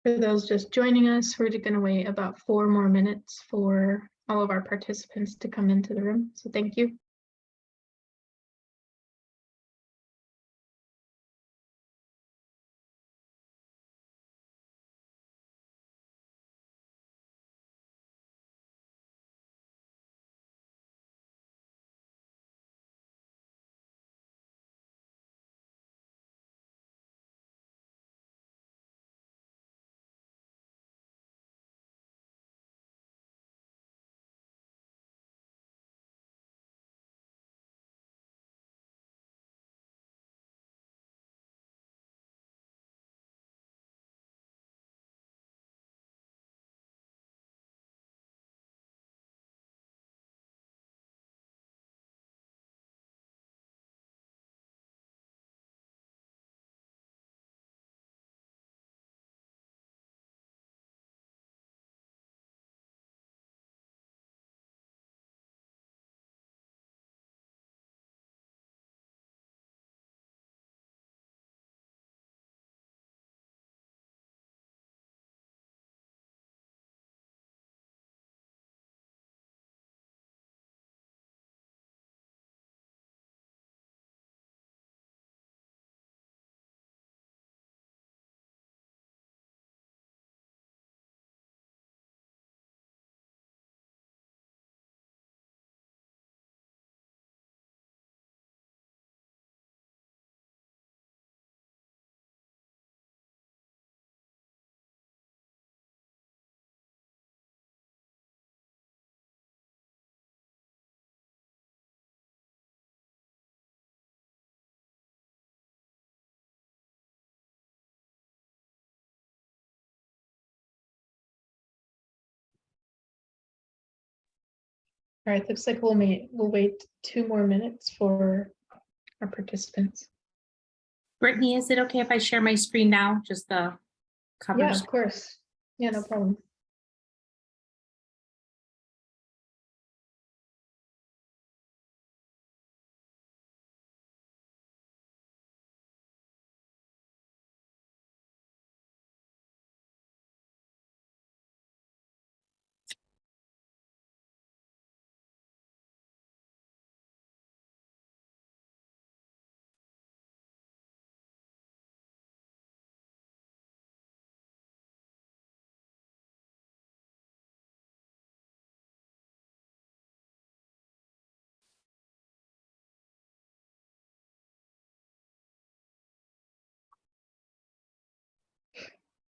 For those just joining us, we're going to wait about 4 more minutes for all of our participants to come into the room. So thank you. All right, looks like we'll wait 2 more minutes for our participants. Brittany, is it okay if I share my screen now? Just the cover. Yeah, of course. Yeah, no problem.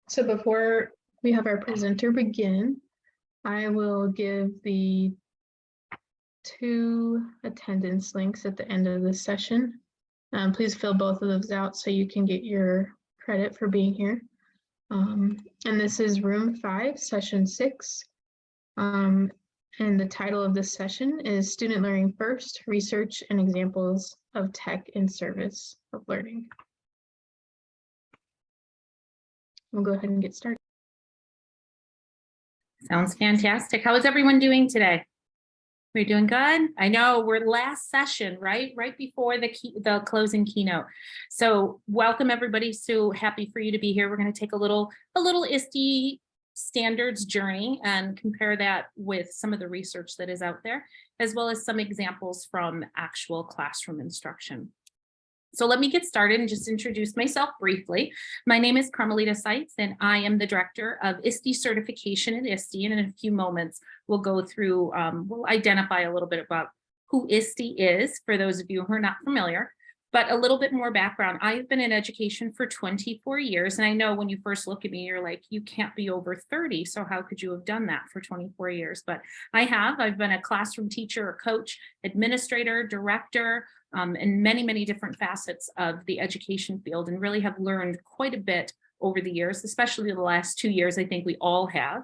So before we have our presenter begin, I will give the 2 attendance links at the end of this session. Please fill both of those out so you can get your credit for being here. And this is room 5, session 6. And the title of this session is Student Learning First, Research and Examples of Tech in Service of Learning. We'll go ahead and get started. Sounds fantastic. How is everyone doing today? We're doing good. I know we're last session, right? Right before the closing keynote. So welcome everybody. So happy for you to be here. We're going to take a little ISTE standards journey and compare that with some of the research that is out there, as well as some examples from actual classroom instruction. So let me get started and just introduce myself briefly. My name is Carmelita Seitz, and I am the director of ISTE certification at ISTE. And in a few moments, we'll go through, we'll identify a little bit about who ISTE is, for those of you who are not familiar, but a little bit more background. I've been in education for 24 years. And I know when you first look at me, you're like, you can't be over 30. So how could you have done that for 24 years? But I have. I've been a classroom teacher, a coach, administrator, director, and many different facets of the education field, and really have learned quite a bit over the years, especially the last 2 years. I think we all have.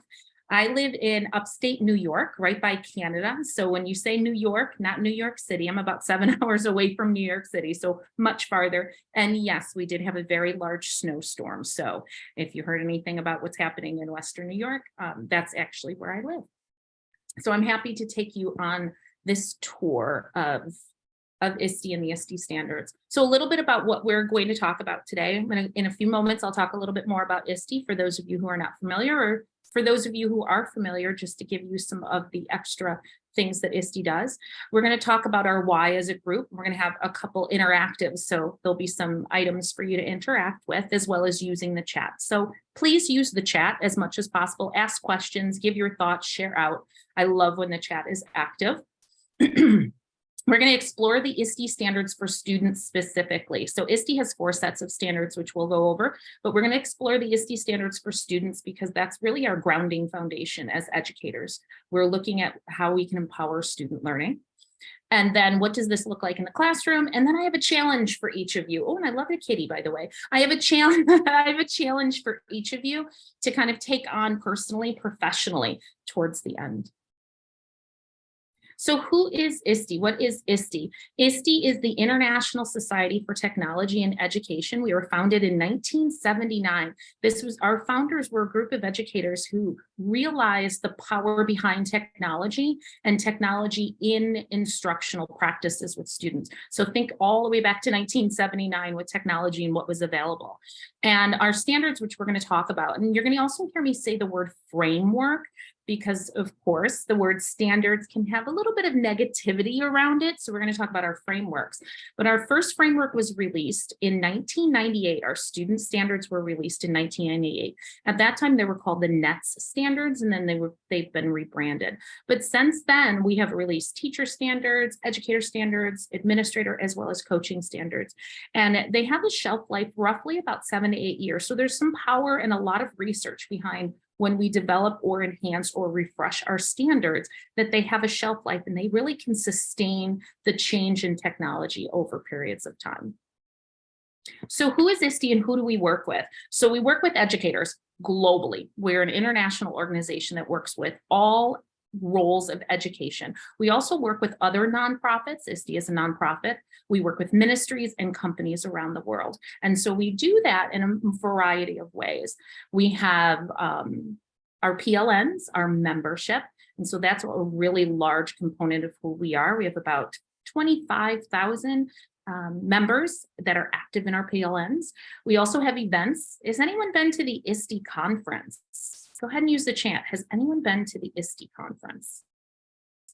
I live in upstate New York, right by Canada. So when you say New York, not New York City, I'm about 7 hours away from New York City, so much farther. And yes, we did have a very large snowstorm. So if you heard anything about what's happening in Western New York, that's actually where I live. So I'm happy to take you on this tour of of ISTE and the ISTE standards. So a little bit about what we're going to talk about today. In a few moments, I'll talk a little bit more about ISTE for those of you who are not familiar, or for those of you who are familiar, just to give you some of the extra things that ISTE does. We're going to talk about our why as a group. We're going to have a couple interactives, so there'll be some items for you to interact with, as well as using the chat. So please use the chat as much as possible. Ask questions, give your thoughts, share out. I love when the chat is active. We're going to explore the ISTE standards for students specifically. So ISTE has 4 sets of standards, which we'll go over, but we're going to explore the ISTE standards for students because that's really our grounding foundation as educators. We're looking at how we can empower student learning. And then what does this look like in the classroom? And then I have a challenge for each of you. Oh, and I love a kitty, by the way. I have a challenge. I have a challenge for each of you to kind of take on personally, professionally towards the end. So who is ISTE? What is ISTE? ISTE is the International Society for Technology and Education. We were founded in 1979. Our founders were a group of educators who realized the power behind technology and technology in instructional practices with students. So think all the way back to 1979 with technology and what was available. And our standards, which we're going to talk about, and you're going to also hear me say the word framework, because of course the word standards can have a little bit of negativity around it. So we're going to talk about our frameworks. But our first framework was released in 1998. Our student standards were released in 1998. At that time, they were called the NETS standards, and then they've been rebranded. But since then, we have released teacher standards, educator standards, administrator, as well as coaching standards. And they have a shelf life roughly about 7 to 8 years. So there's some power and a lot of research behind when we develop or enhance or refresh our standards, that they have a shelf life and they really can sustain the change in technology over periods of time. So who is ISTE and who do we work with? So we work with educators globally. We're an international organization that works with all roles of education. We also work with other nonprofits. ISTE is a nonprofit. We work with ministries and companies around the world. And so we do that in a variety of ways. We have our PLNs, our membership. And so that's a really large component of who we are. We have about 25,000 members that are active in our PLNs. We also have events. Has anyone been to the ISTE conference? Go ahead and use the chat. Has anyone been to the ISTE conference?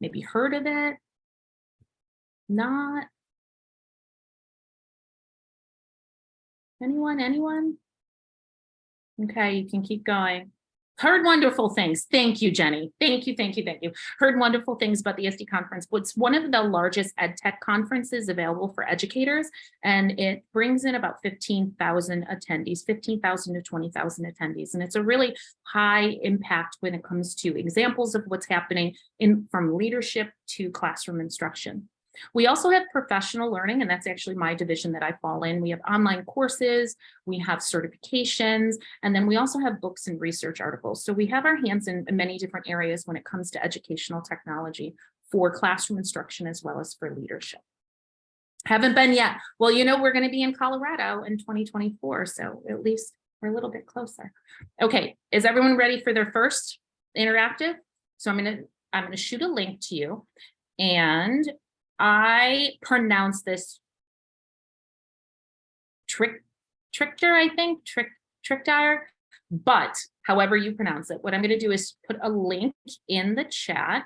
Maybe heard of it? Not? Anyone? Okay, you can keep going. Heard wonderful things. Thank you, Jenny. Thank you. Heard wonderful things about the ISTE conference. It's one of the largest ed tech conferences available for educators, and it brings in about 15,000 attendees, 15,000 to 20,000 attendees. And it's a really high impact when it comes to examples of what's happening from leadership to classroom instruction. We also have professional learning, and that's actually my division that I fall in. We have online courses, we have certifications, and then we also have books and research articles. So we have our hands in many different areas when it comes to educational technology for classroom instruction as well as for leadership. Haven't been yet. Well, you know, we're going to be in Colorado in 2024, so at least we're a little bit closer. Okay, is everyone ready for their first interactive? So I'm going to shoot a link to you, and I pronounce this Trichter, I think, Trichter, but however you pronounce it, what I'm going to do is put a link in the chat,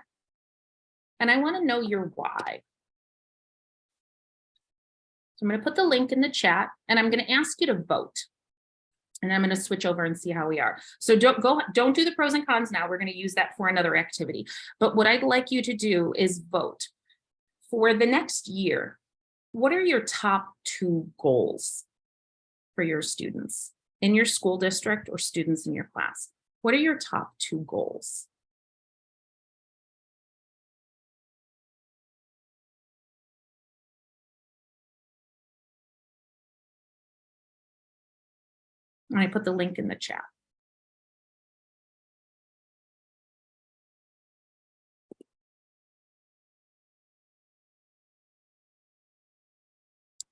and I want to know your why. So I'm going to put the link in the chat, and I'm going to ask you to vote. And I'm going to switch over and see how we are. So don't do the pros and cons now. We're going to use that for another activity. But what I'd like you to do is vote. For the next year, what are your top 2 goals for your students in your school district or students in your class? What are your top 2 goals? And I put the link in the chat.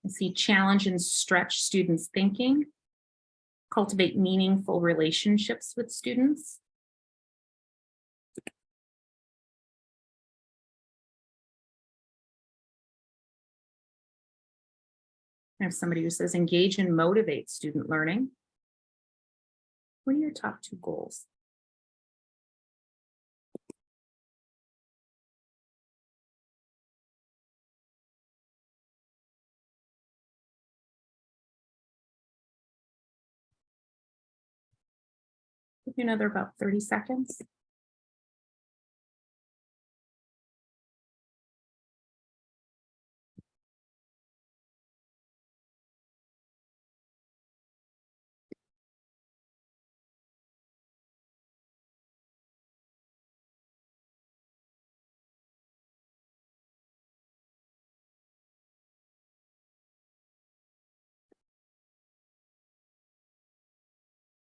I see challenge and stretch students' thinking, cultivate meaningful relationships with students. I have somebody who says engage and motivate student learning. What are your top 2 goals? Give you another about 30 seconds.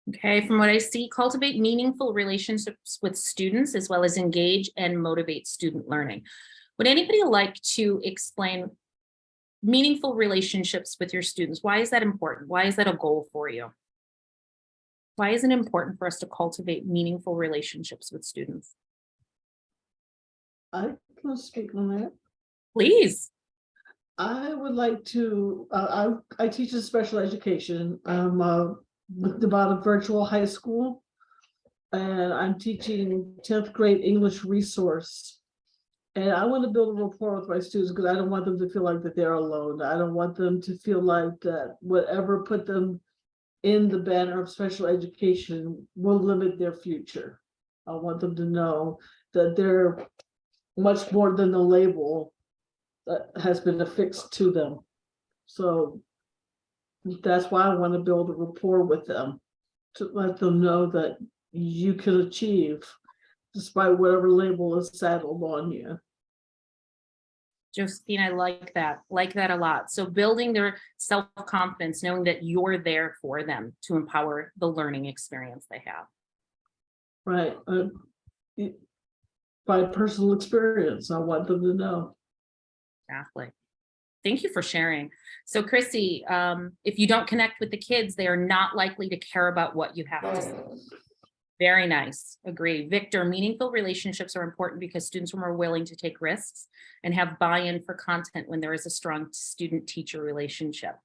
Okay, from what I see, cultivate meaningful relationships with students as well as engage and motivate student learning. Would anybody like to explain meaningful relationships with your students? Why is that important? Why is that a goal for you? Why is it important for us to cultivate meaningful relationships with students? I can speak on that. Please. I would like to, I teach in special education. I'm about a virtual high school. And I'm teaching 10th grade English resource. And I want to build a rapport with my students because I don't want them to feel like that they're alone. I don't want them to feel like that whatever put them in the banner of special education will limit their future. I want them to know that they're much more than the label that has been affixed to them. So that's why I want to build a rapport with them, to let them know that you can achieve despite whatever label is saddled on you. Josephine, I like that a lot. So building their self-confidence, knowing that you're there for them to empower the learning experience they have. Right. By personal experience, I want them to know. Exactly. Thank you for sharing. So Chrissy, if you don't connect with the kids, they are not likely to care about what you have to say. Very nice. Agree. Victor, meaningful relationships are important because students are more willing to take risks and have buy-in for content when there is a strong student-teacher relationship.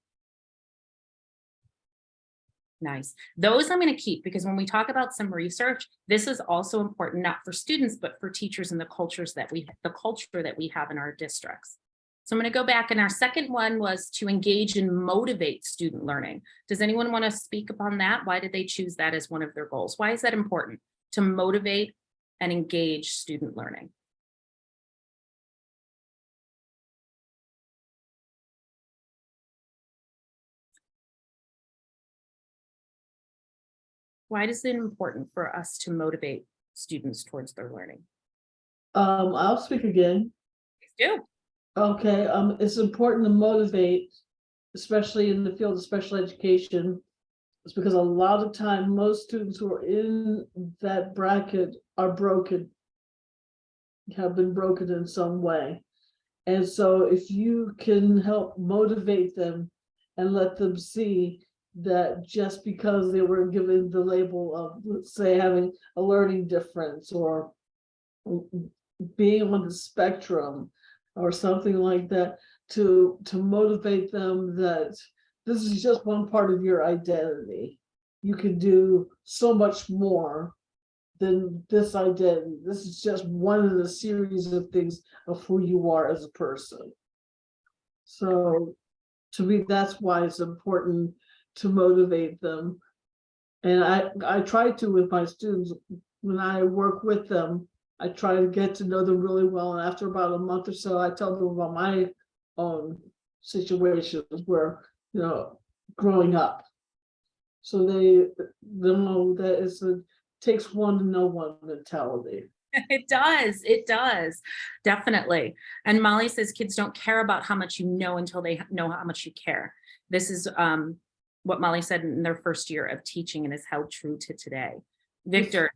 Nice. Those I'm going to keep because when we talk about some research, this is also important, not for students, but for teachers and the culture that we have in our districts. So I'm going to go back, and our second one was to engage and motivate student learning. Does anyone want to speak upon that? Why did they choose that as one of their goals? Why is that important to motivate and engage student learning? Why is it important for us to motivate students towards their learning? I'll speak again. Please do. Okay, it's important to motivate, especially in the field of special education. It's because a lot of time, most students who are in that bracket are broken, have been broken in some way. And so if you can help motivate them and let them see that just because they were given the label of, let's say, having a learning difference or being on the spectrum or something like that, to motivate them that this is just one part of your identity. You can do so much more than this identity. This is just one of the series of things of who you are as a person. So to me, that's why it's important to motivate them. And I try to with my students, when I work with them, I try to get to know them really well. And after about a month or so, I tell them about my own situations where, growing up. So they know that it takes one to know one mentality. It does, definitely. And Molly says kids don't care about how much you know until they know how much you care. This is what Molly said in their first year of teaching and is held true to today. Victor.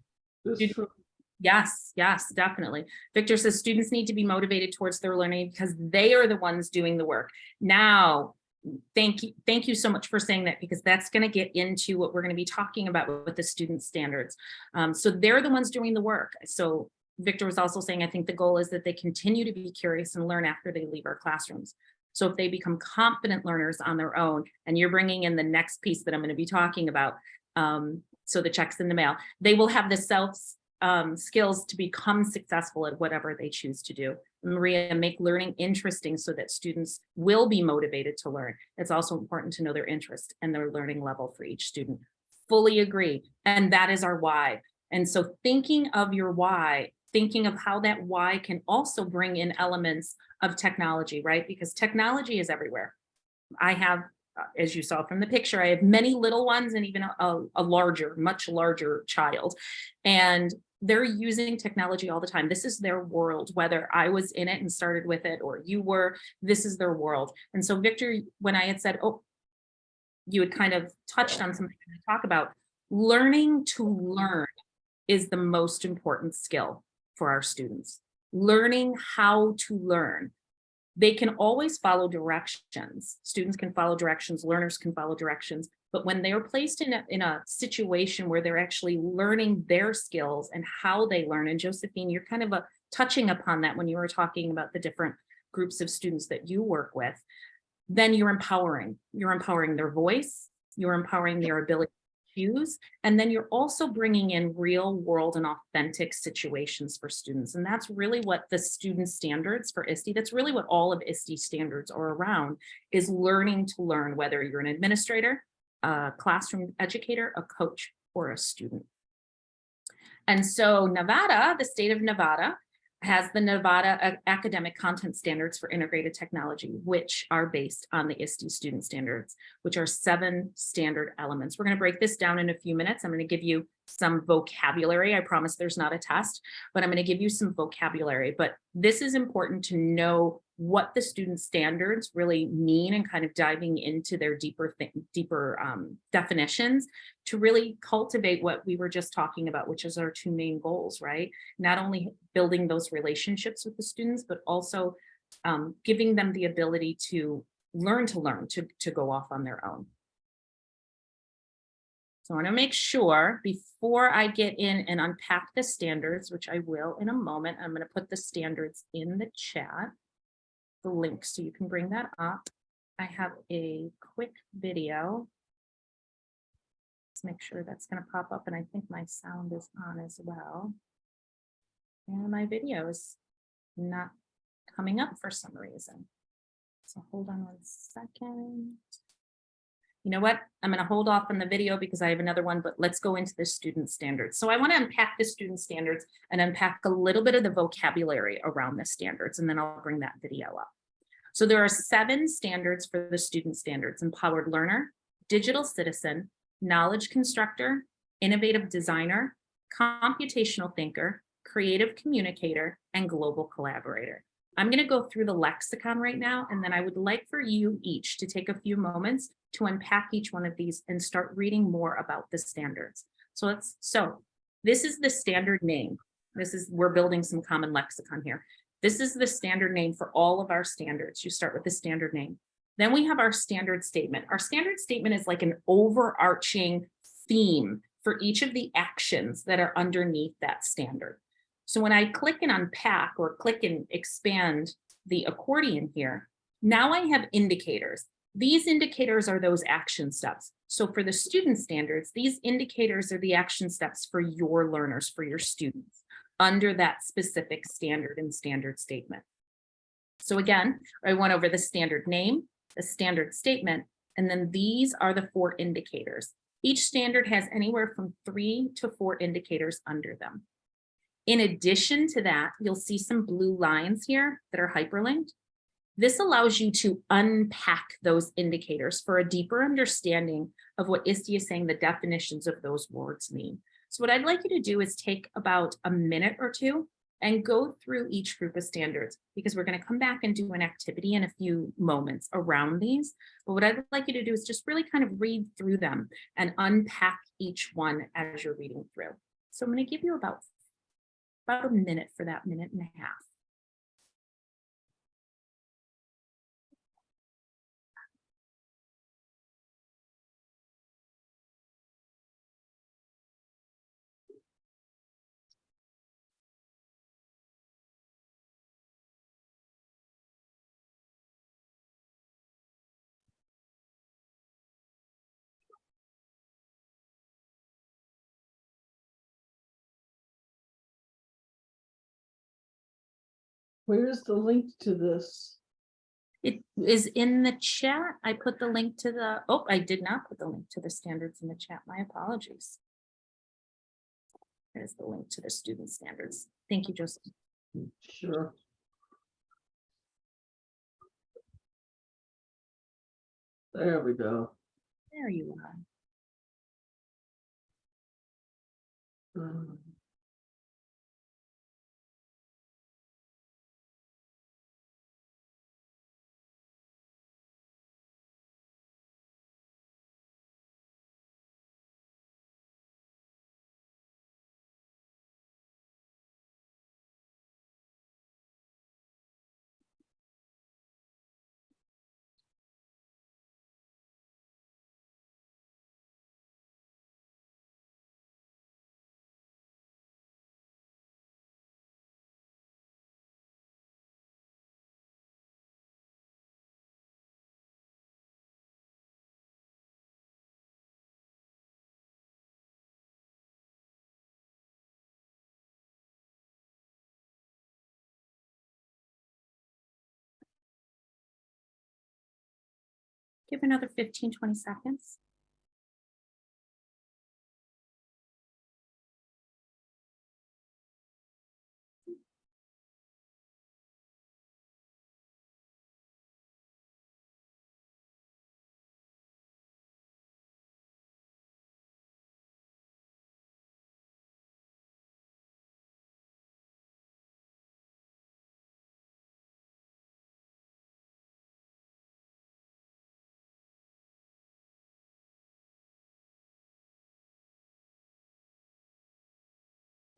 Yes, definitely. Victor says students need to be motivated towards their learning because they are the ones doing the work. Now, thank you so much for saying that, because that's going to get into what we're going to be talking about with the student standards. So they're the ones doing the work. So Victor was also saying, I think the goal is that they continue to be curious and learn after they leave our classrooms. So if they become confident learners on their own, and you're bringing in the next piece that I'm going to be talking about, so the checks in the mail, they will have the self skills to become successful at whatever they choose to do. Maria, make learning interesting so that students will be motivated to learn. It's also important to know their interest and their learning level for each student. Fully agree. And that is our why. And so thinking of your why, thinking of how that why can also bring in elements of technology, right? Because technology is everywhere. I have, as you saw from the picture, I have many little ones and even a larger, much larger child. And they're using technology all the time. This is their world, whether I was in it and started with it or you were, this is their world. And so Victor, when I had said, oh, you had kind of touched on something to talk about, learning to learn is the most important skill for our students. Learning how to learn. They can always follow directions. Students can follow directions, learners can follow directions, but when they're placed in a situation where they're actually learning their skills and how they learn, and Josephine, you're kind of touching upon that when you were talking about the different groups of students that you work with, then you're empowering their voice, you're empowering their ability to choose, and then you're also bringing in real world and authentic situations for students. And that's really what the student standards for ISTE, that's really what all of ISTE standards are around, is learning to learn, whether you're an administrator, a classroom educator, a coach, or a student. And so Nevada, the state of Nevada, has the Nevada Academic Content Standards for Integrated Technology, which are based on the ISTE student standards, which are 7 standard elements. We're going to break this down in a few minutes. I'm going to give you some vocabulary. I promise there's not a test, but I'm going to give you some vocabulary. But this is important to know what the student standards really mean and kind of diving into their deeper definitions to really cultivate what we were just talking about, which is our 2 main goals, right? Not only building those relationships with the students, but also giving them the ability to learn to go off on their own. So I want to make sure before I get in and unpack the standards, which I will in a moment, I'm going to put the standards in the chat, the link, so you can bring that up. I have a quick video. Let's make sure that's going to pop up, and I think my sound is on as well. And my video is not coming up for some reason. So hold on 1 second. You know what? I'm going to hold off on the video because I have another one, but let's go into the student standards. So I want to unpack the student standards and unpack a little bit of the vocabulary around the standards, and then I'll bring that video up. So there are 7 standards for the student standards: empowered learner, digital citizen, knowledge constructor, innovative designer, computational thinker, creative communicator, and global collaborator. I'm going to go through the lexicon right now, and then I would like for you each to take a few moments to unpack each one of these and start reading more about the standards. So this is the standard name. We're building some common lexicon here. This is the standard name for all of our standards. You start with the standard name. Then we have our standard statement. Our standard statement is like an overarching theme for each of the actions that are underneath that standard. So when I click and unpack or click and expand the accordion here, now I have indicators. These indicators are those action steps. So for the student standards, these indicators are the action steps for your learners, for your students, under that specific standard and standard statement. So again, I went over the standard name, the standard statement, and then these are the 4 indicators. Each standard has anywhere from 3 to 4 indicators under them. In addition to that, you'll see some blue lines here that are hyperlinked. This allows you to unpack those indicators for a deeper understanding of what ISTE is saying the definitions of those words mean. So what I'd like you to do is take about a minute or 2 and go through each group of standards, because we're going to come back and do an activity in a few moments around these. But what I'd like you to do is just really kind of read through them and unpack each one as you're reading through. So I'm going to give you about a minute for that, minute and a half. Where's the link to this? It is in the chat. I put the link to the, oh, I did not put the link to the standards in the chat. My apologies. There's the link to the student standards. Thank you, Joseph. Sure. There we go. There you are. Give another 15, 20 seconds.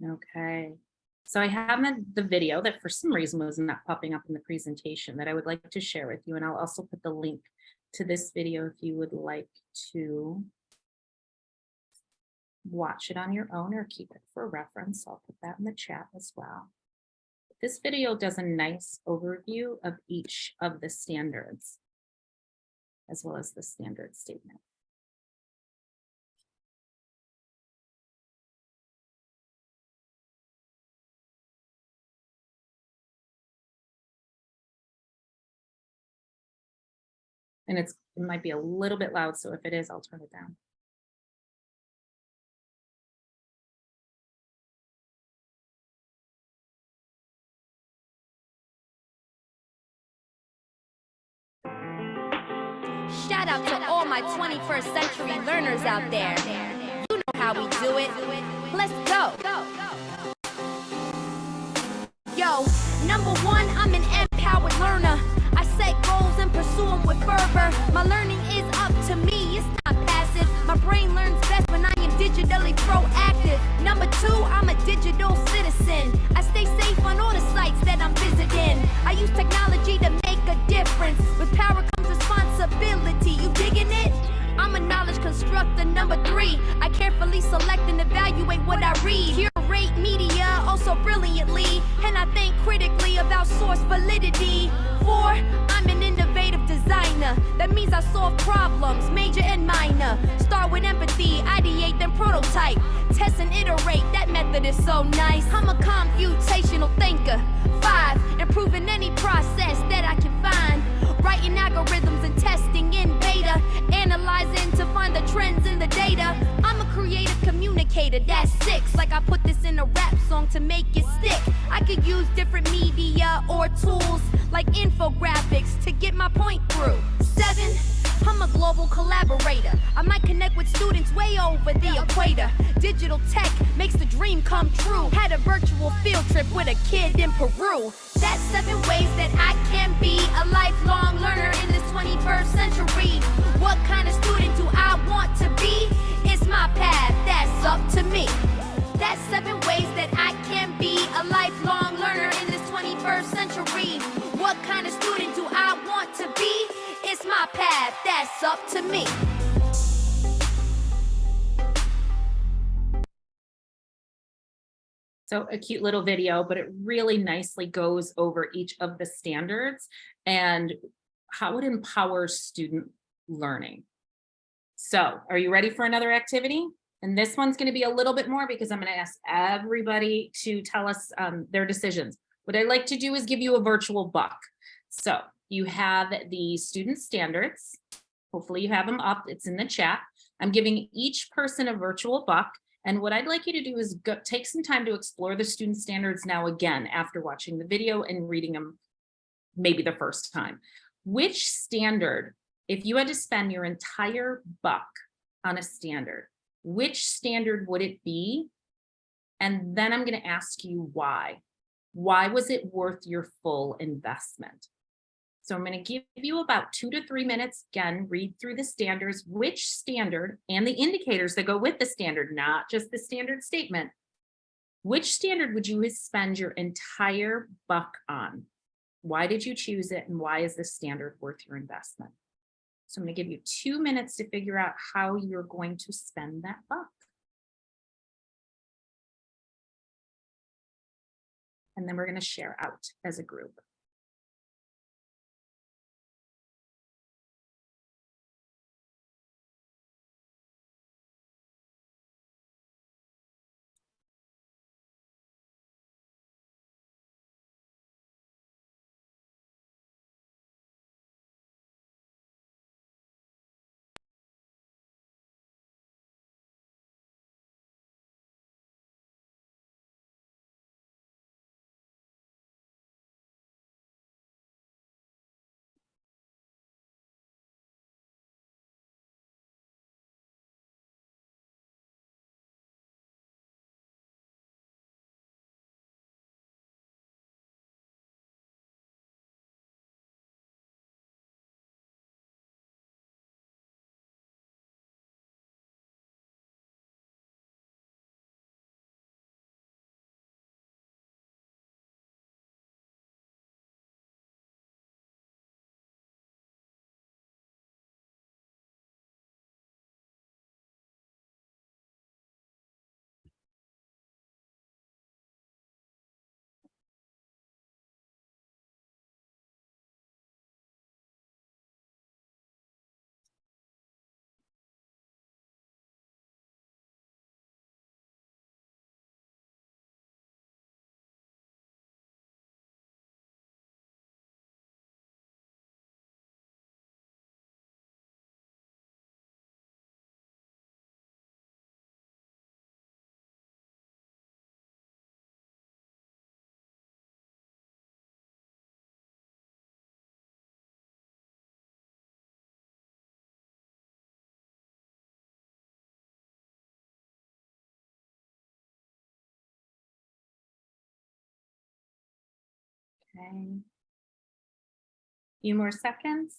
Okay, so I have the video that for some reason was not popping up in the presentation that I would like to share with you. And I'll also put the link to this video if you would like to watch it on your own or keep it for reference. I'll put that in the chat as well. This video does a nice overview of each of the standards, as well as the standard statement. And it might be a little bit loud, so if it is, I'll turn it down. Shout out to all my 21st century learners out there. You know how we do it. Let's go. Yo, number one, I'm an empowered learner. I set goals and pursue them with fervor. My learning is up to me, it's not passive. My brain learns best when I am digitally proactive. Number two, I'm a digital citizen. I stay safe on all the sites that I'm visiting. I use technology to make a difference. With power comes responsibility. You digging it? I'm a knowledge constructor. Number three, I carefully select and evaluate what I read. Curate media also brilliantly, and I think critically about source validity. Four, I'm an innovative designer. That means I solve problems, major and minor. Start with empathy, ideate, then prototype. Test and iterate, that method is so nice. I'm a computational thinker. Five, improving any process that I can find. Writing algorithms and testing in beta. Analyzing to find the trends in the data. I'm a creative communicator, that's six. Like I put this in a rap song to make it stick. I could use different media or tools like infographics to get my point through. Seven, I'm a global collaborator. I might connect with students way over the equator. Digital tech makes the dream come true. Had a virtual field trip with a kid in Peru. That's 7 ways that I can be a lifelong learner in this 21st century. What kind of student do I want to be? It's my path, that's up to me. That's 7 ways that I can be a lifelong learner in this 21st century. What kind of student do I want to be? It's my path, that's up to me. So a cute little video, but it really nicely goes over each of the standards and how it empowers student learning. So are you ready for another activity? And this one's going to be a little bit more because I'm going to ask everybody to tell us their decisions. What I like to do is give you a virtual buck. So you have the student standards. Hopefully you have them up. It's in the chat. I'm giving each person a virtual buck. And what I'd like you to do is take some time to explore the student standards now again, after watching the video and reading them maybe the first time. Which standard, if you had to spend your entire buck on a standard, which standard would it be? And then I'm going to ask you why. Why was it worth your full investment? So I'm going to give you about 2 to 3 minutes. Again, read through the standards, which standard and the indicators that go with the standard, not just the standard statement. Which standard would you spend your entire buck on? Why did you choose it? And why is this standard worth your investment? So I'm going to give you 2 minutes to figure out how you're going to spend that buck. And then we're going to share out as a group. Okay. Few more seconds.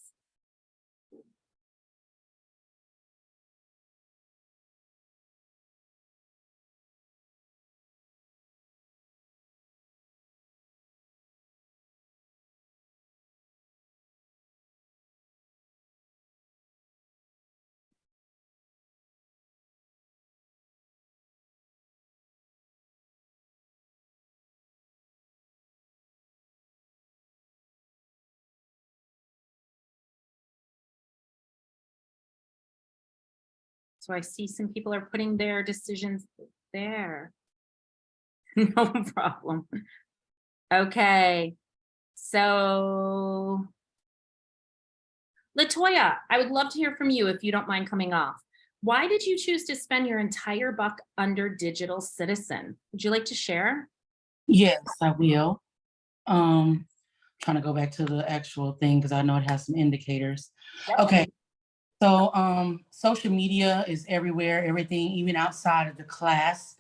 So I see some people are putting their decisions there. No problem. Okay. So Latoya, I would love to hear from you if you don't mind coming off. Why did you choose to spend your entire buck under Digital Citizen? Would you like to share? Yes, I will. Trying to go back to the actual thing because I know it has some indicators. Okay. So social media is everywhere. Everything, even outside of the class,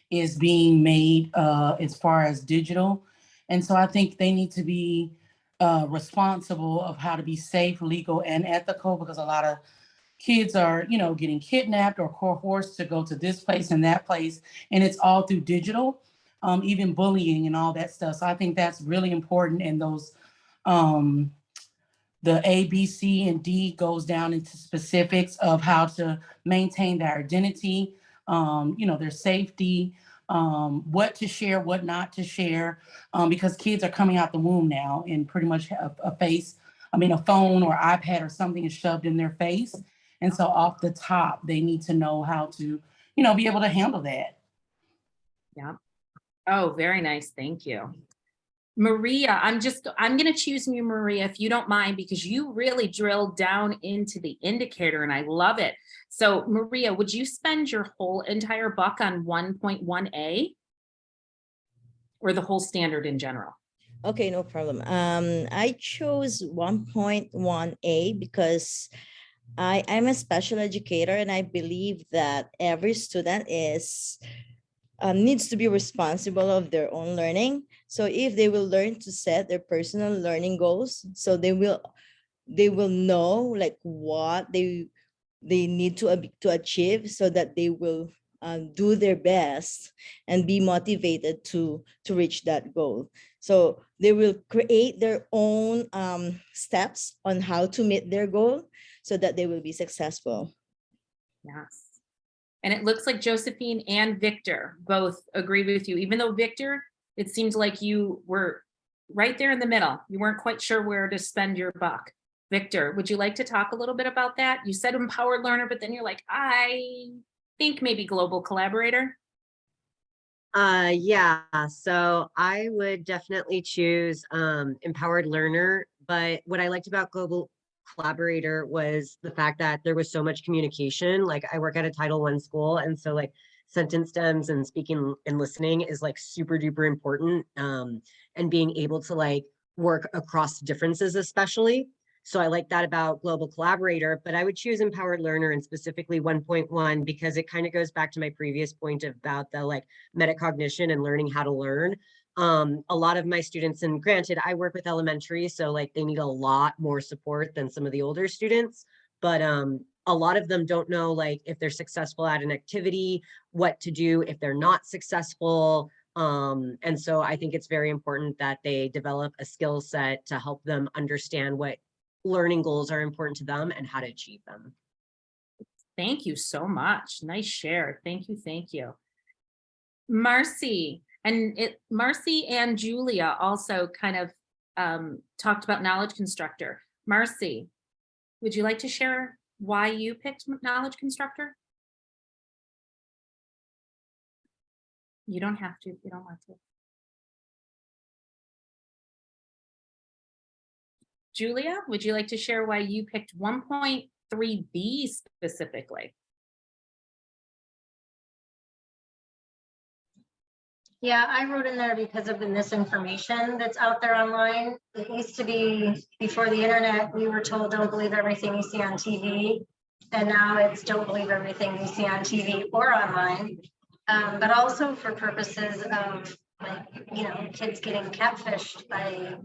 is being made as far as digital. And so I think they need to be responsible of how to be safe, legal, and ethical, because a lot of kids are, getting kidnapped or coerced to go to this place and that place. And it's all through digital, even bullying and all that stuff. So I think that's really important. And those the A, B, C, and D goes down into specifics of how to maintain their identity, their safety, what to share, what not to share, because kids are coming out the womb now and pretty much have a phone or iPad or something is shoved in their face. And so off the top, they need to know how to, be able to handle that. Yeah. Oh, very nice. Thank you. Maria, I'm going to choose you, Maria, if you don't mind, because you really drilled down into the indicator and I love it. So Maria, would you spend your whole entire buck on 1.1a or the whole standard in general? Okay, no problem. I chose 1.1a because I'm a special educator and I believe that every student needs to be responsible of their own learning. So if they will learn to set their personal learning goals, so they will know like what they need to achieve, so that they will do their best and be motivated to reach that goal. So they will create their own steps on how to meet their goal so that they will be successful. Yes. And it looks like Josephine and Victor both agree with you, even though Victor, it seems like you were right there in the middle. You weren't quite sure where to spend your buck. Victor, would you like to talk a little bit about that? You said empowered learner, but then you're like, I think maybe global collaborator. Yeah, so I would definitely choose empowered learner, but what I liked about global collaborator was the fact that there was so much communication. Like I work at a Title I school, and so like sentence stems and speaking and listening is like super duper important, and being able to like work across differences especially. So I like that about global collaborator, but I would choose empowered learner and specifically 1.1 because it kind of goes back to my previous point about the like metacognition and learning how to learn. A lot of my students, and granted, I work with elementary, so like they need a lot more support than some of the older students, but a lot of them don't know like if they're successful at an activity, what to do if they're not successful. And so I think it's very important that they develop a skill set to help them understand what learning goals are important to them and how to achieve them. Thank you so much. Nice share. Thank you. Thank you. Marcy and Julia also kind of talked about knowledge constructor. Marcy, would you like to share why you picked knowledge constructor? You don't have to if you don't want to. Julia, would you like to share why you picked 1.3b specifically? Yeah, I wrote in there because of the misinformation that's out there online. It used to be before the internet, we were told don't believe everything you see on TV. And now it's don't believe everything you see on TV or online. But also for purposes of like, you know, kids getting catfished by,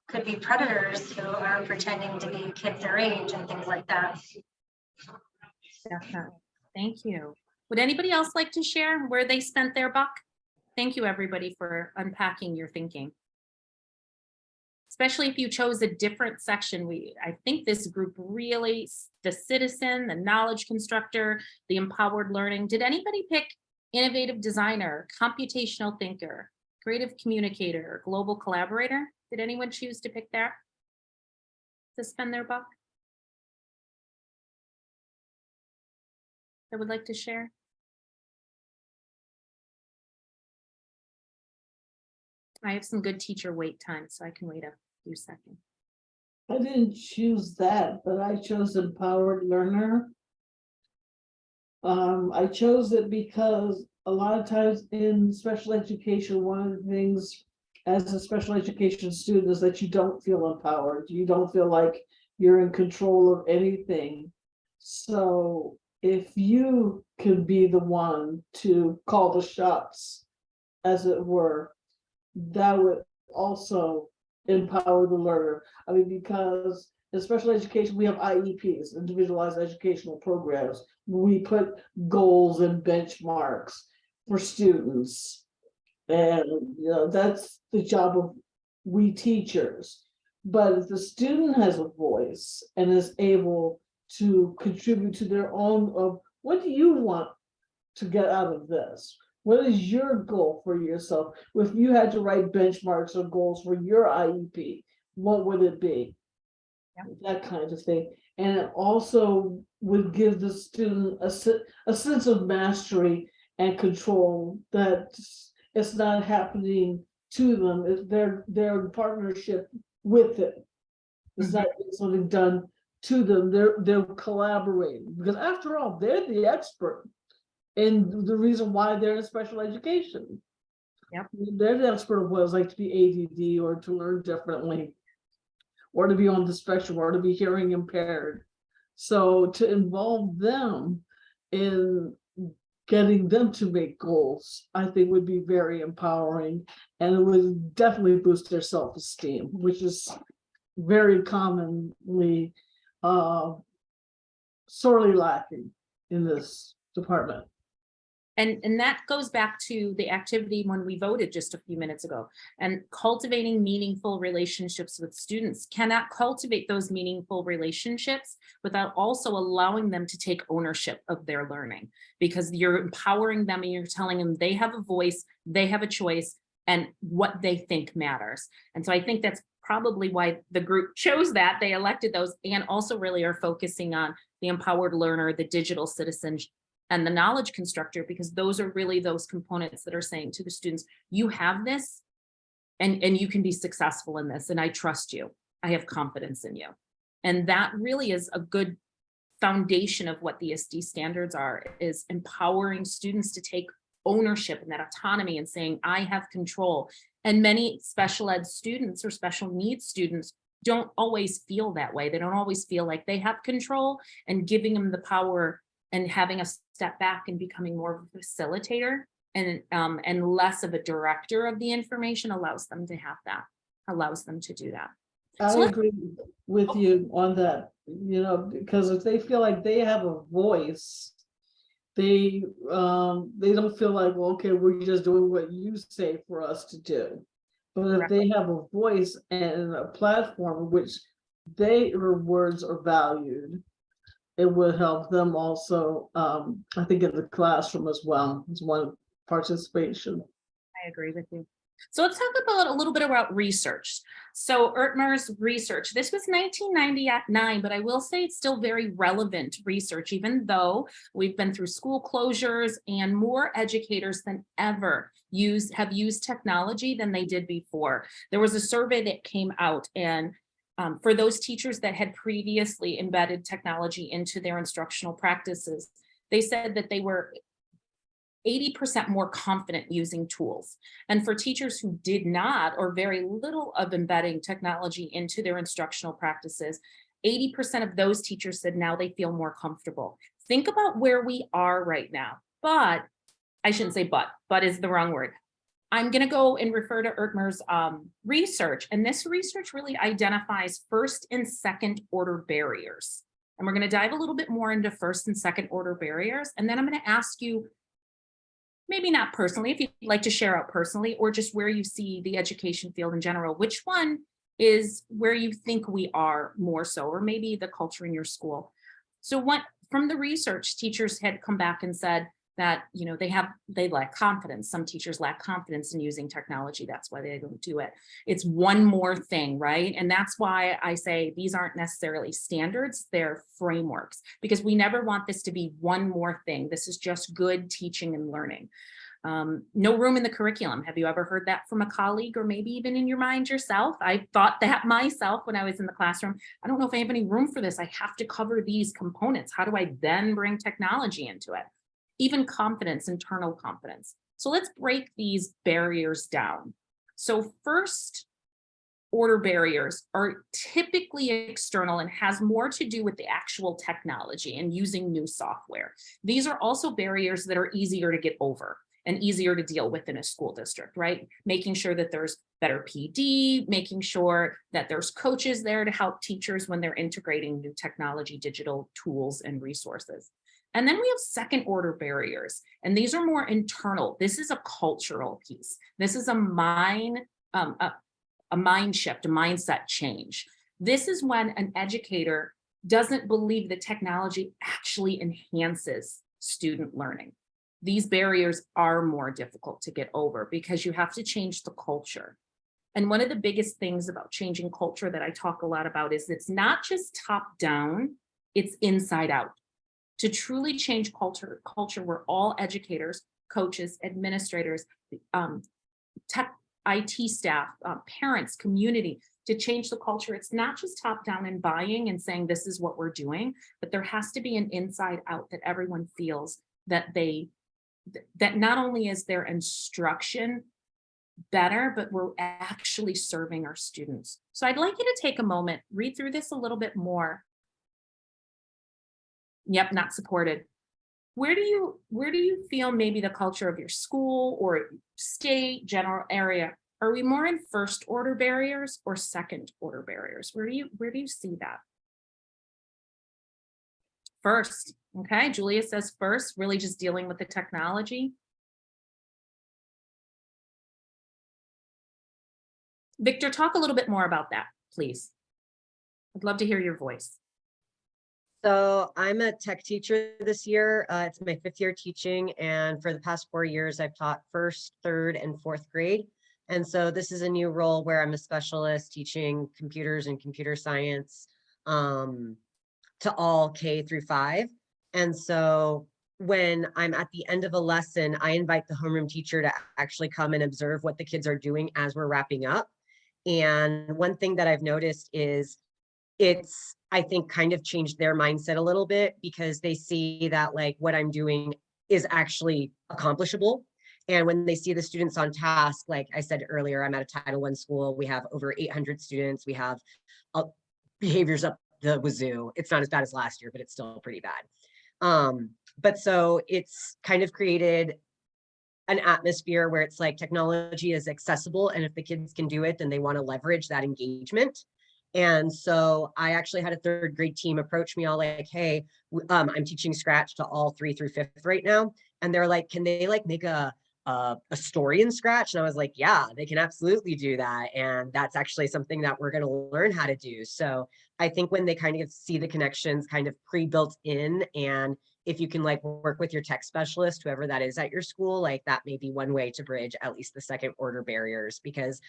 could be predators who are pretending to be kids their age and things like that. Definitely. Thank you. Would anybody else like to share where they spent their buck? Thank you, everybody, for unpacking your thinking. Especially if you chose a different section. I think this group really, the citizen, the knowledge constructor, the empowered learning. Did anybody pick innovative designer, computational thinker, creative communicator, global collaborator? Did anyone choose to pick that to spend their buck? I would like to share. I have some good teacher wait time, so I can wait a few seconds. I didn't choose that, but I chose empowered learner. I chose it because a lot of times in special education, one of the things as a special education student is that you don't feel empowered. You don't feel like you're in control of anything. So if you can be the one to call the shots, as it were, that would also empower the learner. I mean, because in special education, we have IEPs, individualized educational programs. We put goals and benchmarks for students. And you know, that's the job of we teachers. But if the student has a voice and is able to contribute to their own of what do you want to get out of this? What is your goal for yourself? If you had to write benchmarks or goals for your IEP, what would it be? Yep. That kind of thing. And it also would give the student a sense of mastery and control, that it's not happening to them. They're in partnership with it. It's not something done to them. They're collaborating, because after all, they're the expert in the reason why they're in special education. Yep. They're the expert of what it's like to be ADD or to learn differently, or to be on the spectrum, or to be hearing impaired. So to involve them in getting them to make goals, I think would be very empowering, and it would definitely boost their self-esteem, which is very commonly sorely lacking in this department. And that goes back to the activity when we voted just a few minutes ago, and cultivating meaningful relationships with students. Cannot cultivate those meaningful relationships without also allowing them to take ownership of their learning, because you're empowering them and you're telling them they have a voice, they have a choice, and what they think matters. And so I think that's probably why the group chose that. They elected those, and also really are focusing on the empowered learner, the digital citizen, and the knowledge constructor, because those are really those components that are saying to the students, you have this and you can be successful in this, and I trust you. I have confidence in you. And that really is a good foundation of what the ISTE standards are, is empowering students to take ownership and that autonomy and saying, I have control. And many special ed students or special needs students don't always feel that way. They don't always feel like they have control, and giving them the power and having a step back and becoming more of a facilitator and less of a director of the information allows them to have that, allows them to do that. I agree with you on that, because if they feel like they have a voice, they don't feel like, well, okay, we're just doing what you say for us to do. But if they have a voice and a platform in which their words are valued, it would help them also, I think, in the classroom as well, as one participation. I agree with you. So let's talk about a little bit about research. So Ertmer's research, this was 1999, but I will say it's still very relevant research, even though we've been through school closures and more educators than ever have used technology than they did before. There was a survey that came out, and for those teachers that had previously embedded technology into their instructional practices, they said that they were 80% more confident using tools. And for teachers who did not, or very little of embedding technology into their instructional practices, 80% of those teachers said now they feel more comfortable. Think about where we are right now. But I shouldn't say but is the wrong word. I'm going to go and refer to Ertmer's research, and this research really identifies first and second order barriers. And we're going to dive a little bit more into first and second order barriers, and then I'm going to ask you, maybe not personally, if you'd like to share out personally, or just where you see the education field in general, which one is where you think we are more so, or maybe the culture in your school. So from the research, teachers had come back and said that, they lack confidence. Some teachers lack confidence in using technology. That's why they don't do it. It's one more thing, right? And that's why I say these aren't necessarily standards, they're frameworks, because we never want this to be one more thing. This is just good teaching and learning. No room in the curriculum. Have you ever heard that from a colleague, or maybe even in your mind yourself? I thought that myself when I was in the classroom. I don't know if I have any room for this. I have to cover these components. How do I then bring technology into it? Even confidence, internal confidence. So let's break these barriers down. So first order barriers are typically external and has more to do with the actual technology and using new software. These are also barriers that are easier to get over and easier to deal with in a school district, right? Making sure that there's better PD, making sure that there's coaches there to help teachers when they're integrating new technology, digital tools, and resources. And then we have second order barriers, and these are more internal. This is a cultural piece. This is a mind shift, a mindset change. This is when an educator doesn't believe that technology actually enhances student learning. These barriers are more difficult to get over because you have to change the culture. And one of the biggest things about changing culture that I talk a lot about is it's not just top down, it's inside out. To truly change culture where all educators, coaches, administrators, IT staff, parents, community, to change the culture. It's not just top down and buying and saying this is what we're doing, but there has to be an inside out that everyone feels that that not only is their instruction better, but we're actually serving our students. So I'd like you to take a moment, read through this a little bit more. Yep, not supported. Where do you feel maybe the culture of your school or state, general area? Are we more in first order barriers or second order barriers? Where do you see that? First, okay, Julia says first, really just dealing with the technology. Victor, talk a little bit more about that, please. I'd love to hear your voice. So I'm a tech teacher this year. It's my 5th year teaching, and for the past 4 years, I've taught 1st, 3rd, and 4th grade. And so this is a new role where I'm a specialist teaching computers and computer science to all K through 5. And so when I'm at the end of a lesson, I invite the homeroom teacher to actually come and observe what the kids are doing as we're wrapping up. And one thing that I've noticed is it's, I think, kind of changed their mindset a little bit, because they see that like what I'm doing is actually accomplishable. And when they see the students on task, like I said earlier, I'm at a Title I school. We have over 800 students. We have behaviors up the wazoo. It's not as bad as last year, but it's still pretty bad. But so it's kind of created an atmosphere where it's like technology is accessible, and if the kids can do it, then they want to leverage that engagement. And so I actually had a 3rd grade team approach me all like, hey, I'm teaching Scratch to all 3 through 5th right now. And they're like, can they like make a story in Scratch? And I was like, yeah, they can absolutely do that. And that's actually something that we're going to learn how to do. So I think when they kind of see the connections kind of pre-built in, and if you can like work with your tech specialist, whoever that is at your school, like that may be one way to bridge at least the second order barriers, because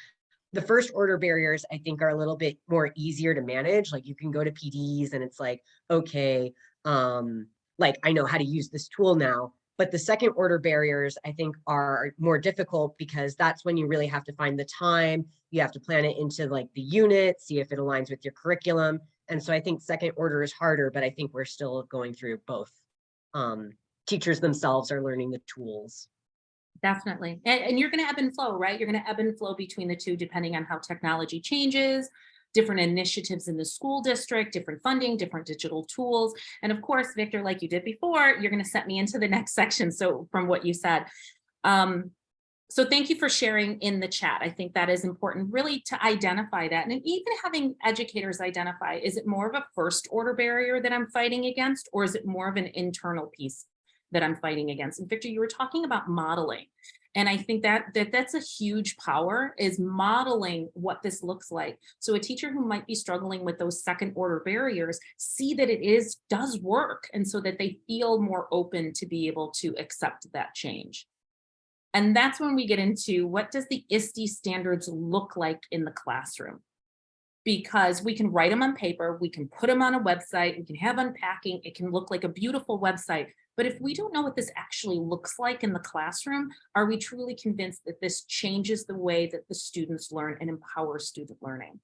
the first order barriers, I think, are a little bit more easier to manage. Like you can go to PDs and it's like, okay, like I know how to use this tool now. But the second order barriers, I think, are more difficult, because that's when you really have to find the time. You have to plan it into like the unit, see if it aligns with your curriculum. And so I think second order is harder, but I think we're still going through both. Teachers themselves are learning the tools. Definitely. And you're going to ebb and flow, right? You're going to ebb and flow between the two, depending on how technology changes, different initiatives in the school district, different funding, different digital tools. And of course, Victor, like you did before, you're going to set me into the next section. So from what you said. So thank you for sharing in the chat. I think that is important, really, to identify that. And even having educators identify, is it more of a first order barrier that I'm fighting against, or is it more of an internal piece that I'm fighting against? And Victor, you were talking about modeling. And I think that's a huge power, is modeling what this looks like. So a teacher who might be struggling with those second order barriers, see that it does work, and so that they feel more open to be able to accept that change. And that's when we get into, what does the ISTE standards look like in the classroom? Because we can write them on paper, we can put them on a website, we can have unpacking, it can look like a beautiful website. But if we don't know what this actually looks like in the classroom, are we truly convinced that this changes the way that the students learn and empowers student learning?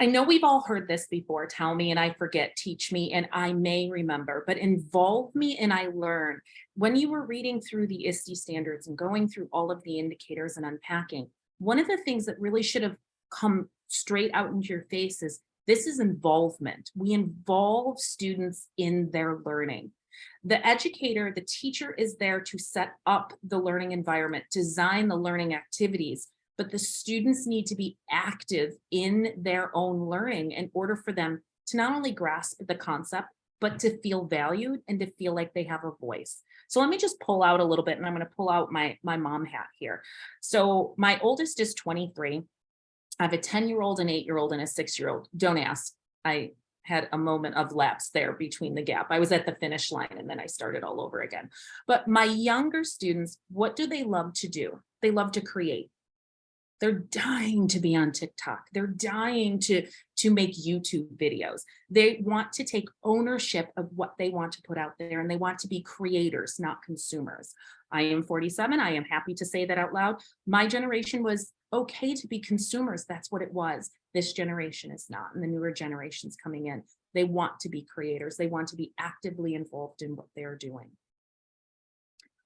I know we've all heard this before: tell me and I forget, teach me and I may remember, but involve me and I learn. When you were reading through the ISTE standards and going through all of the indicators and unpacking, one of the things that really should have come straight out into your face is, this is involvement. We involve students in their learning. The educator, the teacher, is there to set up the learning environment, design the learning activities, but the students need to be active in their own learning in order for them to not only grasp the concept, but to feel valued and to feel like they have a voice. So let me just pull out a little bit, and I'm going to pull out my mom hat here. So my oldest is 23. I have a 10-year-old, an 8-year-old, and a 6-year-old. Don't ask. I had a moment of lapse there between the gap. I was at the finish line and then I started all over again. But my younger students, what do they love to do? They love to create. They're dying to be on TikTok. They're dying to make YouTube videos. They want to take ownership of what they want to put out there, and they want to be creators, not consumers. I am 47. I am happy to say that out loud. My generation was okay to be consumers. That's what it was. This generation is not, and the newer generations coming in, they want to be creators. They want to be actively involved in what they're doing.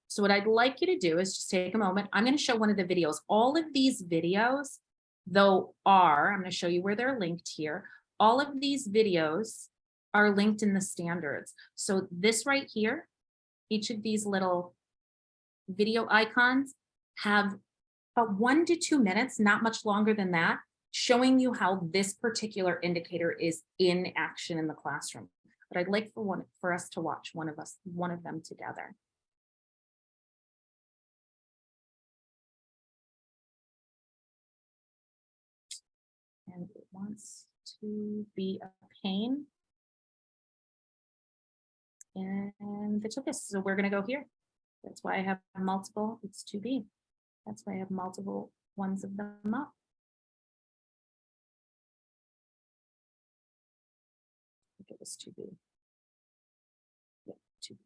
So what I'd like you to do is just take a moment. I'm going to show one of the videos. All of these videos, though, I'm going to show you where they're linked here. All of these videos are linked in the standards. So this right here, each of these little video icons have about 1 to 2 minutes, not much longer than that, showing you how this particular indicator is in action in the classroom. But I'd like for us to watch one of them together. And it wants to be a pain. And it took us, so we're going to go here. That's why I have multiple. It's 2B. That's why I have multiple ones of them up. I think it was 2B. Yeah, 2B.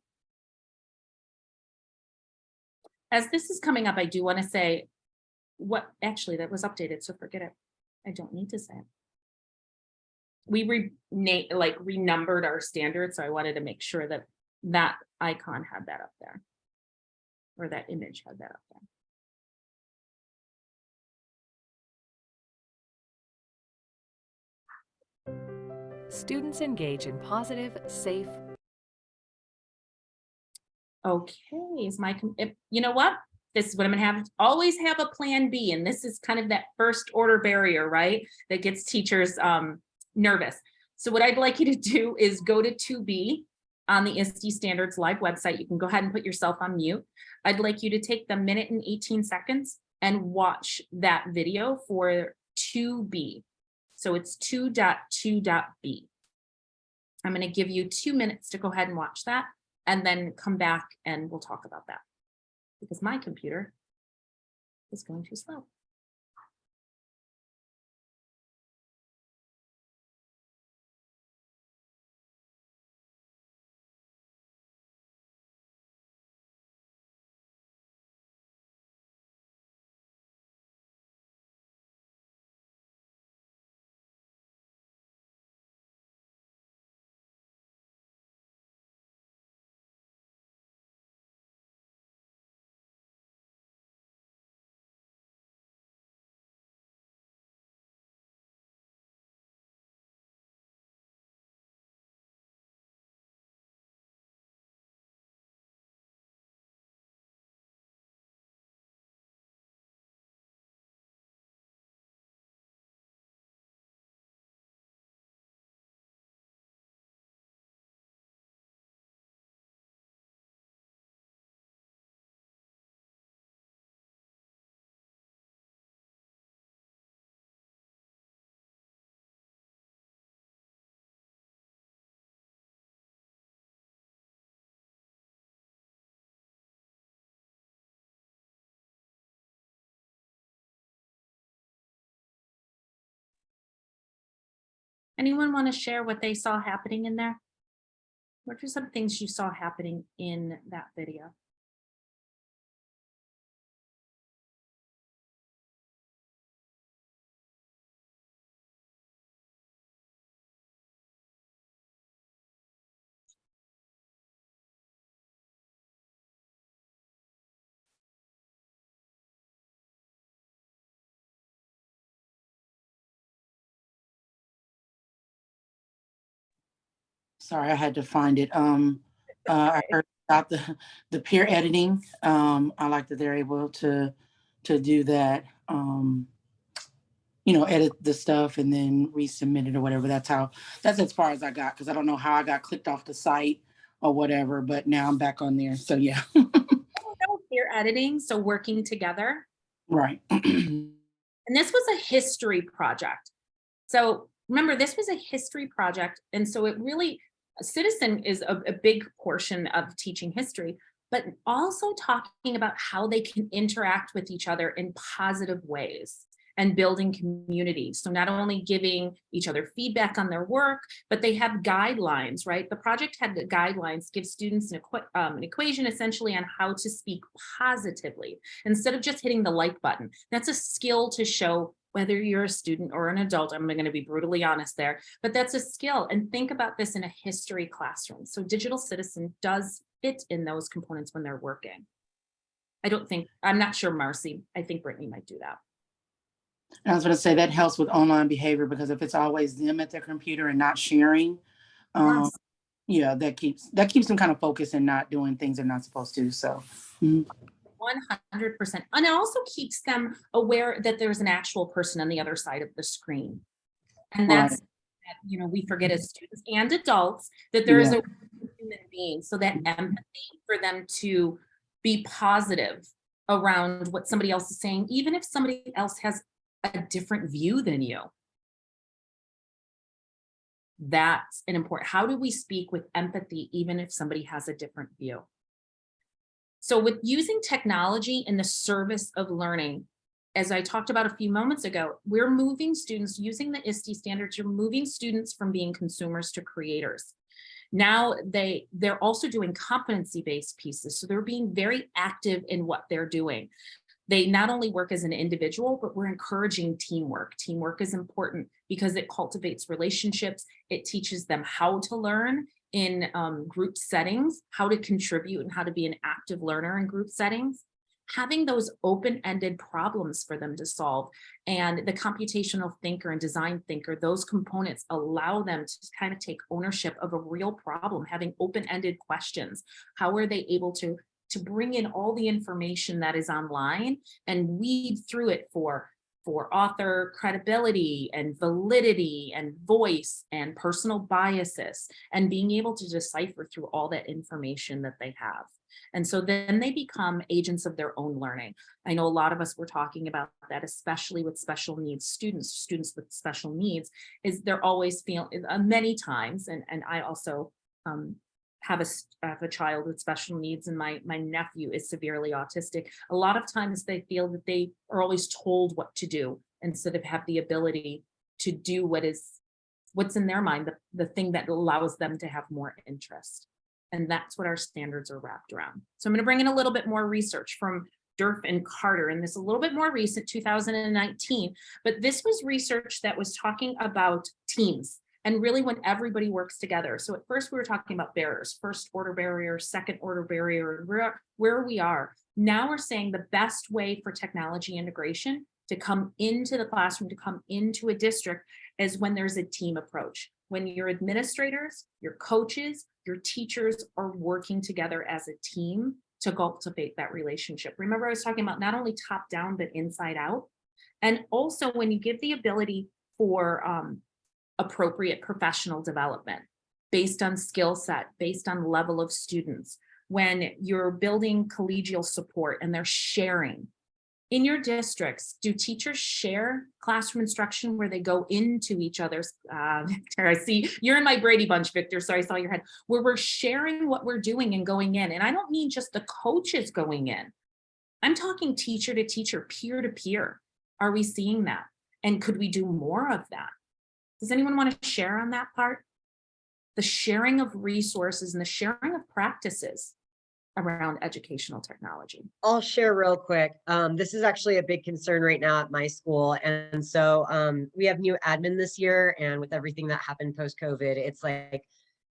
As this is coming up, I do want to say what actually that was updated, so forget it. I don't need to say it. We renumbered our standards, so I wanted to make sure that that icon had that up there, or that image had that up there. Students engage in positive, safe. Okay, you know what? This is what I'm gonna have. Always have a plan B, and this is kind of that first order barrier, right? That gets teachers nervous. So what I'd like you to do is go to 2B on the ISTE Standards live website. You can go ahead and put yourself on mute. I'd like you to take the 1 and 18 seconds and watch that video for 2B. So it's 2.2.B. I'm going to give you 2 minutes to go ahead and watch that, and then come back and we'll talk about that, because my computer is going too slow. Anyone want to share what they saw happening in there? What are some things you saw happening in that video? Sorry, I had to find it. I heard about the peer editing. I like that they're able to do that. Edit the stuff and then resubmit it or whatever. That's as far as I got, because I don't know how I got clicked off the site or whatever, but now I'm back on there. So yeah. Peer editing, so working together. Right. And this was a history project. So remember, this was a history project. And so it really, citizen is a big portion of teaching history, but also talking about how they can interact with each other in positive ways. and building community. So not only giving each other feedback on their work, but they have guidelines, right? The project had the guidelines, give students an equation essentially on how to speak positively instead of just hitting the like button. That's a skill to show whether you're a student or an adult. I'm going to be brutally honest there, but that's a skill. And think about this in a history classroom. So digital citizen does fit in those components when they're working. I'm not sure, Marcy, I think Brittany might do that. I was going to say that helps with online behavior, because if it's always them at their computer and not sharing, Yes. yeah, that keeps them kind of focused and not doing things they're not supposed to. So 100%. And it also keeps them aware that there's an actual person on the other side of the screen. And that's, we forget as students and adults that there is a human being. So that empathy for them to be positive around what somebody else is saying, even if somebody else has a different view than you. That's an important, how do we speak with empathy, even if somebody has a different view? So with using technology in the service of learning, as I talked about a few moments ago, we're moving students using the ISTE standards. You're moving students from being consumers to creators. Now they're also doing competency-based pieces. So they're being very active in what they're doing. They not only work as an individual, but we're encouraging teamwork. Teamwork is important because it cultivates relationships. It teaches them how to learn in group settings, how to contribute and how to be an active learner in group settings. Having those open-ended problems for them to solve, and the computational thinker and design thinker, those components allow them to kind of take ownership of a real problem, having open-ended questions. How are they able to bring in all the information that is online and weed through it for author credibility and validity and voice and personal biases, and being able to decipher through all that information that they have. And so then they become agents of their own learning. I know a lot of us were talking about that, especially with special needs students with special needs, is they're always feeling many times, and I also have a child with special needs, and my nephew is severely autistic. A lot of times they feel that they are always told what to do instead of have the ability to do what's in their mind, the thing that allows them to have more interest. And that's what our standards are wrapped around. So I'm going to bring in a little bit more research from Durf and Carter, and this is a little bit more recent, 2019, but this was research that was talking about teams and really when everybody works together. So at first we were talking about barriers, first order barrier, second order barrier, where we are. Now we're saying the best way for technology integration to come into the classroom, to come into a district, is when there's a team approach. When your administrators, your coaches, your teachers are working together as a team to cultivate that relationship. Remember, I was talking about not only top down, but inside out. And also when you give the ability for appropriate professional development based on skill set, based on level of students, when you're building collegial support and they're sharing. In your districts, do teachers share classroom instruction where they go into each other's, Victor, I see you're in my Brady Bunch, Victor, so I saw your head, where we're sharing what we're doing and going in. And I don't mean just the coaches going in. I'm talking teacher to teacher, peer to peer. Are we seeing that? And could we do more of that? Does anyone want to share on that part? The sharing of resources and the sharing of practices around educational technology. I'll share real quick. This is actually a big concern right now at my school. And so we have new admin this year, and with everything that happened post-COVID, it's like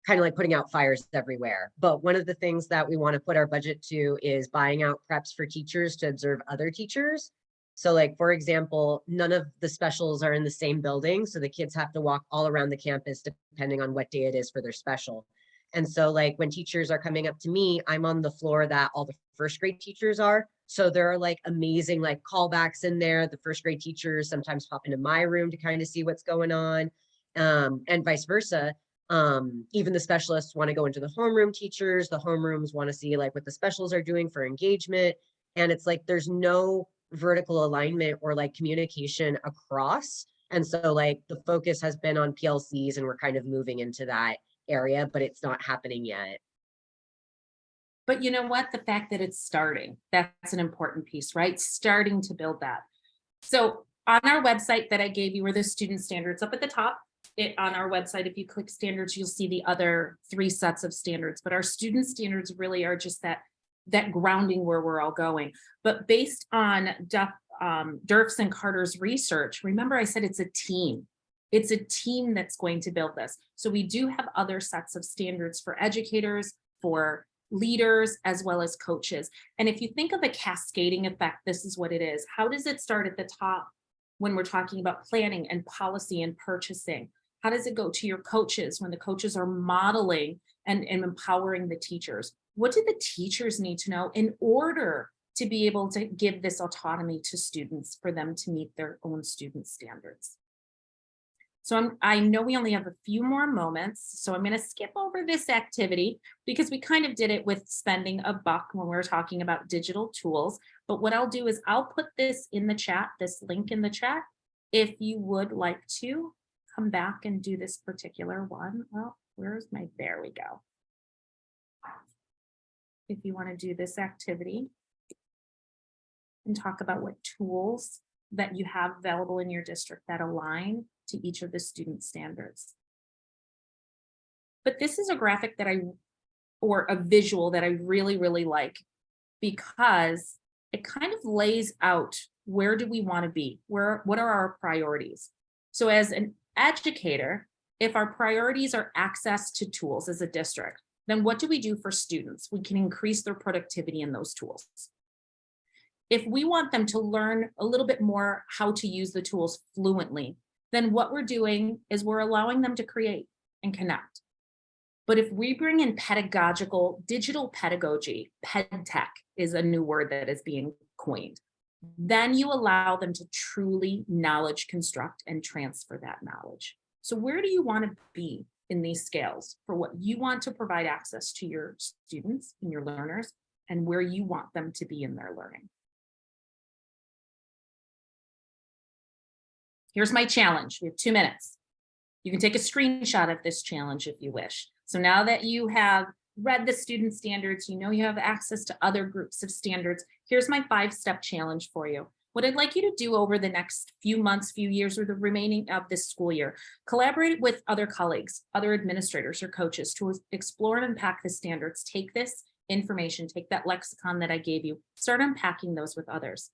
kind of like putting out fires everywhere. But one of the things that we want to put our budget to is buying out preps for teachers to observe other teachers. So like, for example, none of the specials are in the same building. So the kids have to walk all around the campus depending on what day it is for their special. And so like when teachers are coming up to me, I'm on the floor that all the first grade teachers are. So there are like amazing like callbacks in there. The first grade teachers sometimes pop into my room to kind of see what's going on, and vice versa. Even the specialists want to go into the homeroom teachers. The homerooms want to see like what the specials are doing for engagement. And it's like there's no vertical alignment or like communication across. And so like the focus has been on PLCs, and we're kind of moving into that area, but it's not happening yet. But you know what? The fact that it's starting, that's an important piece, right? Starting to build that. So on our website that I gave you are the student standards up at the top. On our website, if you click standards, you'll see the other 3 sets of standards, but our student standards really are just that grounding where we're all going. But based on Durf's and Carter's research, remember I said it's a team. It's a team that's going to build this. So we do have other sets of standards for educators, for leaders, as well as coaches. And if you think of a cascading effect, this is what it is. How does it start at the top when we're talking about planning and policy and purchasing? How does it go to your coaches when the coaches are modeling and empowering the teachers? What do the teachers need to know in order to be able to give this autonomy to students for them to meet their own student standards? So I know we only have a few more moments, so I'm going to skip over this activity because we kind of did it with spending a buck when we were talking about digital tools. But what I'll do is I'll put this in the chat, this link in the chat, if you would like to come back and do this particular one. Well, there we go. If you want to do this activity and talk about what tools that you have available in your district that align to each of the student standards. But this is a graphic or a visual that I really, really like, because it kind of lays out where do we want to be? What are our priorities? So as an educator, if our priorities are access to tools as a district, then what do we do for students? We can increase their productivity in those tools. If we want them to learn a little bit more how to use the tools fluently, then what we're doing is we're allowing them to create and connect. But if we bring in digital pedagogy, PedTech is a new word that is being coined, then you allow them to truly knowledge construct and transfer that knowledge. So where do you want to be in these scales for what you want to provide access to your students and your learners, and where you want them to be in their learning? Here's my challenge. We have 2 minutes. You can take a screenshot of this challenge if you wish. So now that you have read the student standards, you know you have access to other groups of standards, here's my 5-step challenge for you. What I'd like you to do over the next few months, few years, or the remaining of this school year, collaborate with other colleagues, other administrators or coaches to explore and unpack the standards. Take this information, take that lexicon that I gave you, start unpacking those with others.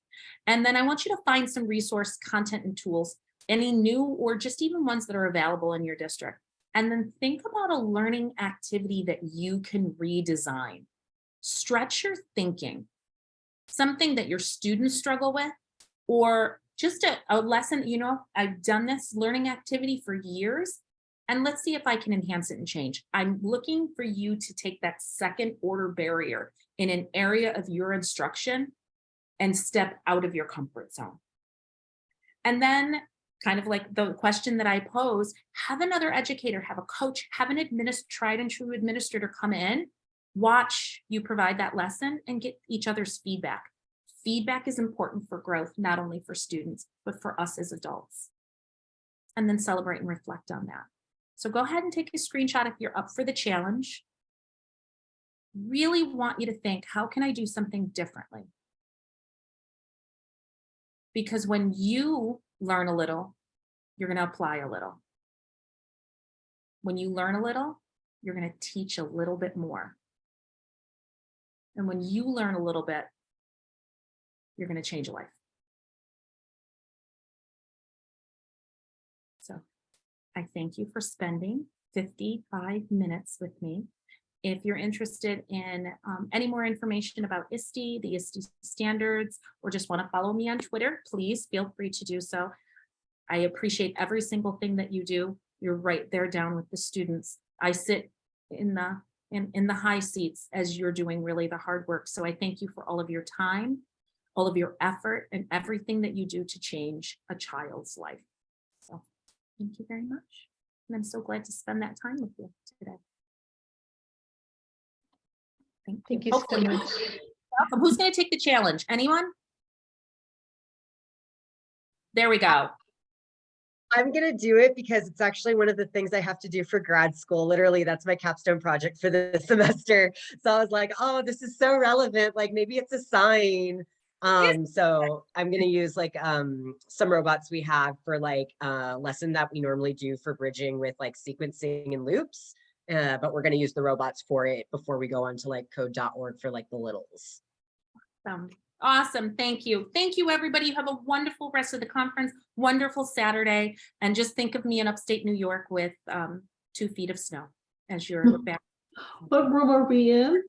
And then I want you to find some resource content and tools, any new or just even ones that are available in your district. And then think about a learning activity that you can redesign. Stretch your thinking, something that your students struggle with, or just a lesson. You know, I've done this learning activity for years, and let's see if I can enhance it and change. I'm looking for you to take that second order barrier in an area of your instruction and step out of your comfort zone. And then, kind of like the question that I pose, have another educator, have a coach, have an tried and true administrator come in, watch you provide that lesson, and get each other's feedback. Feedback is important for growth, not only for students, but for us as adults. And then celebrate and reflect on that. So go ahead and take a screenshot if you're up for the challenge. Really want you to think, how can I do something differently? Because when you learn a little, you're going to apply a little. When you learn a little, you're going to teach a little bit more. And when you learn a little bit, you're going to change a life. So I thank you for spending 55 minutes with me. If you're interested in any more information about ISTE, the ISTE standards, or just want to follow me on Twitter, please feel free to do so. I appreciate every single thing that you do. You're right there down with the students. I sit in the high seats as you're doing really the hard work. So I thank you for all of your time, all of your effort, and everything that you do to change a child's life. So thank you very much. And I'm so glad to spend that time with you today. Thank you so much. Welcome. Who's going to take the challenge? Anyone? There we go. I'm going to do it because it's actually one of the things I have to do for grad school. Literally, that's my capstone project for this semester. So I was like, oh, this is so relevant. Like maybe it's a sign So I'm gonna use like some robots we have for like a lesson that we normally do for bridging with like sequencing and loops. But we're gonna use the robots for it before we go on to like code.org for like the littles. Awesome. Thank you. Thank you, everybody. You have a wonderful rest of the conference, wonderful Saturday. And just think of me in upstate New York with 2 feet of snow as you're back. What room are we in?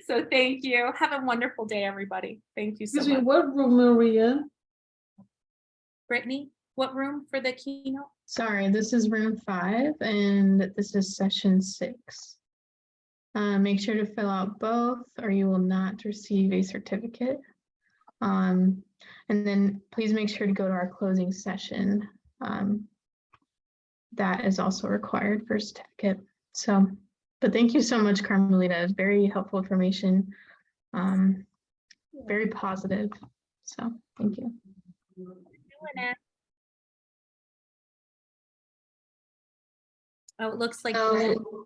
So thank you. Have a wonderful day, everybody. Thank you so Excuse me, much. what room are we in? Brittany, what room for the keynote? Sorry, this is room 5 and this is session 6. Make sure to fill out both or you will not receive a certificate. And then please make sure to go to our closing session. That is also required for a certificate. So, but thank you so much, Carmelita. It's very helpful information. Very positive. So thank you. Oh, it looks like So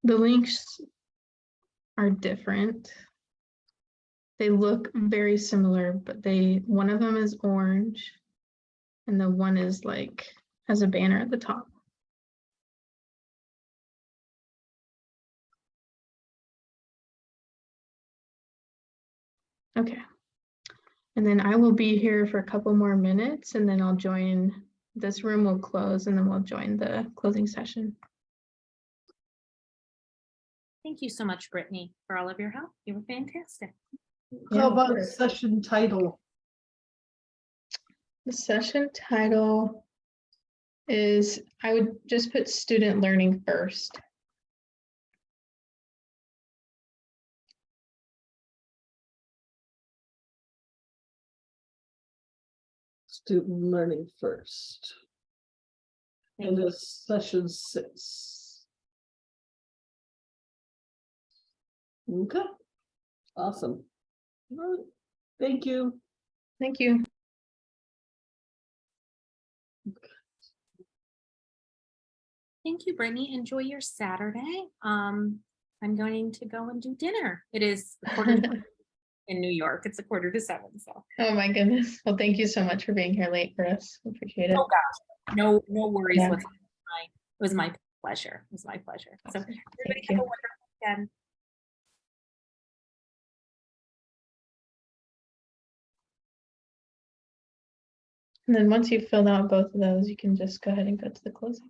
the links are different. They look very similar, but one of them is orange and the one is like has a banner at the top. Okay. And then I will be here for a couple more minutes and then I'll join, this room will close and then we'll join the closing session. Thank you so much, Brittany, for all of your help. You were fantastic. How about the session title? The session title is, I would just put student learning first. Student learning first. And it's session 6. Okay, awesome. All right. Thank you. Thank you. Thank you, Brittany. Enjoy your Saturday. I'm going to go and do dinner. It is a quarter to in New York. It's a 6:45. So. Oh my goodness. Well, thank you so much for being here late for us. Appreciate it. Oh gosh, no worries. Yeah. It was my pleasure. It was my pleasure. So everybody Thank have a you. wonderful weekend. And then once you've filled out both of those, you can just go ahead and go to the closing.